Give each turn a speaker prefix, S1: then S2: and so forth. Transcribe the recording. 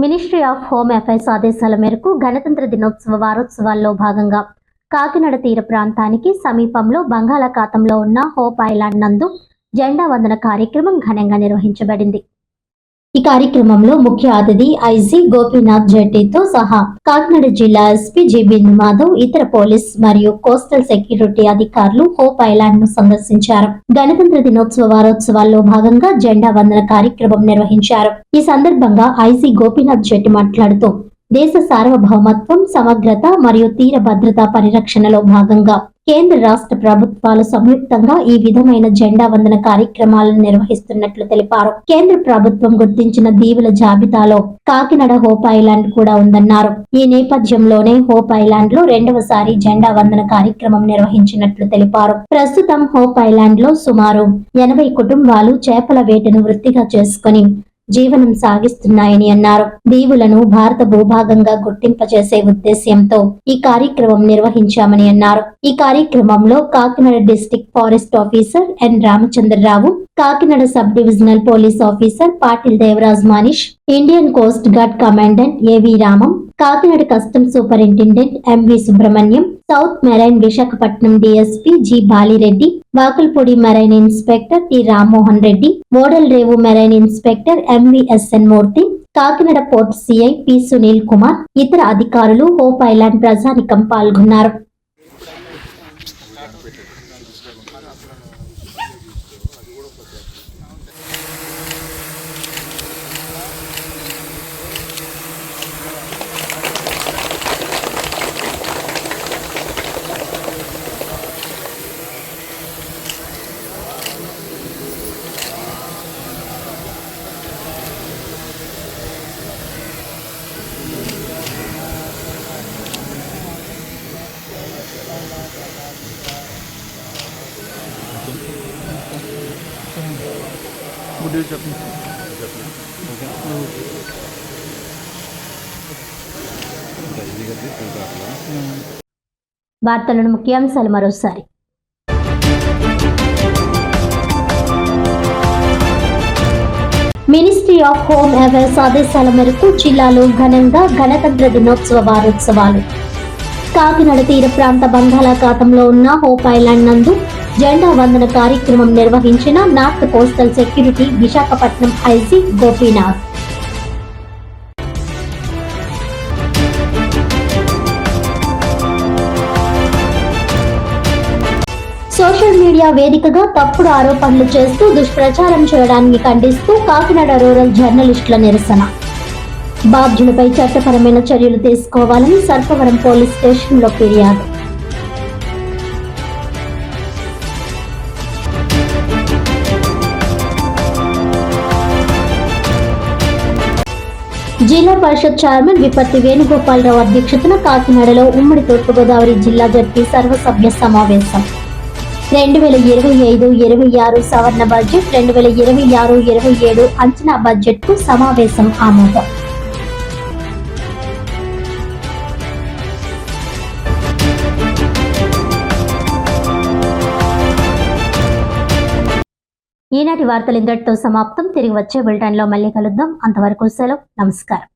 S1: Ministry of home affairs ఆదేశాల మేరకు గణతంత్ర దినోత్సవ వారోత్సవాల్లో భాగంగా కాకినాడ తీర ప్రాంతానికి సమీపంలో బంగాళాఖాతంలో ఉన్న హోప్ ఐలాండ్ నందు జెండా వందన కార్యక్రమం ఘనంగా నిర్వహించబడింది. ఈ కార్యక్రమంలో ముఖ్య అతిథి ఐజీ గోపీనాథ్ జెట్టీతో సహా కాకినాడ జిల్లా ఎస్పీ జి బిందు మాధవ్, ఇతర పోలీస్ మరియు కోస్టల్ సెక్యూరిటీ అధికారులు హోప్ ఐలాండ్ ను సందర్శించారు. గణతంత్ర దినోత్సవ వారోత్సవాల్లో భాగంగా జెండా వందన కార్యక్రమం నిర్వహించారు. ఈ సందర్భంగా ఐజీ గోపీనాథ్ జెట్టి మాట్లాడుతూ దేశ సార్వభౌమత్వం, సమగ్రత మరియు తీర భద్రతా పరిరక్షణలో భాగంగా కేంద్ర రాష్ట్ర ప్రభుత్వాలు సంయుక్తంగా ఈ విధమైన జెండా వందన కార్యక్రమాలను నిర్వహిస్తున్నట్లు తెలిపారు. కేంద్ర ప్రభుత్వం గుర్తించిన దీవుల జాబితాలో కాకినాడ హోప్ ఐలాండ్ కూడా ఉందన్నారు. ఈ నేపథ్యంలోనే హోప్ ఐలాండ్ లో రెండవసారి జెండా వందన కార్యక్రమం నిర్వహించినట్లు తెలిపారు. ప్రస్తుతం హోప్ ఐలాండ్ లో సుమారు 80 కుటుంబాలు చేపల వేటను వృత్తిగా చేసుకుని జీవనం సాగిస్తున్నాయని అన్నారు. దీవులను భారత భూభాగంగా గుర్తింపజేసే ఉద్దేశ్యంతో ఈ కార్యక్రమం నిర్వహించామని అన్నారు. ఈ కార్యక్రమంలో Kakinada district forest officer N Ramachandrarao, Kakinada sub divisional police officer Patil Devaraj Manish, Indian coast guard commandant AV Ramam, Kakinada customs superintendent MV Subrahmanyam, south marine Visakhapatnam DSP G Balireddy, Vakalapudi marine inspector T Rammohan Reddy, model రేవు marine inspector MVSN Murthy, Kakinada port CI P Sunil Kumar, ఇతర అధికారులు హోప్ ఐలాండ్ ప్రజానికం పాల్గొన్నారు. వార్తలను ముఖ్యాంశాలు మరోసారి. Ministry of home affairs ఆదేశాల మేరకు జిల్లాలో ఘనంగా గణతంత్ర దినోత్సవ వారోత్సవాలు. కాకినాడ తీర ప్రాంత బంగాళాఖాతంలో ఉన్న హోప్ ఐలాండ్ నందు జెండా వందన కార్యక్రమం నిర్వహించిన north coastal security Visakhapatnam IG Gopinath. Social media వేదికగా తప్పుడు ఆరోపణలు చేస్తూ దుష్ప్రచారం చేయడాన్ని ఖండిస్తూ కాకినాడ రూరల్ జర్నలిస్టుల నిరసన. బాధ్యులపై చట్టపరమైన చర్యలు తీసుకోవాలని సర్పవరం పోలీస్ స్టేషన్లో ఫిర్యాదు. జిల్లా పరిషత్ చైర్మన్ విపత్తి వేణుగోపాలరావు అధ్యక్షతన కాకినాడలో ఉమ్మడి తూర్పుగోదావరి జిల్లా జడ్పీ సర్వసభ్య సమావేశం. 2025-26 సవరణ బడ్జెట్, 2026-27 అంచనా బడ్జెట్ కు సమావేశం ఆమోదం. ఈనాటి వార్తలు ఇంతటితో సమాప్తం. తిరిగి వచ్చే బులెటిన్ లో మళ్ళీ కలుద్దాం. అంతవరకు సెలవు. నమస్కారం.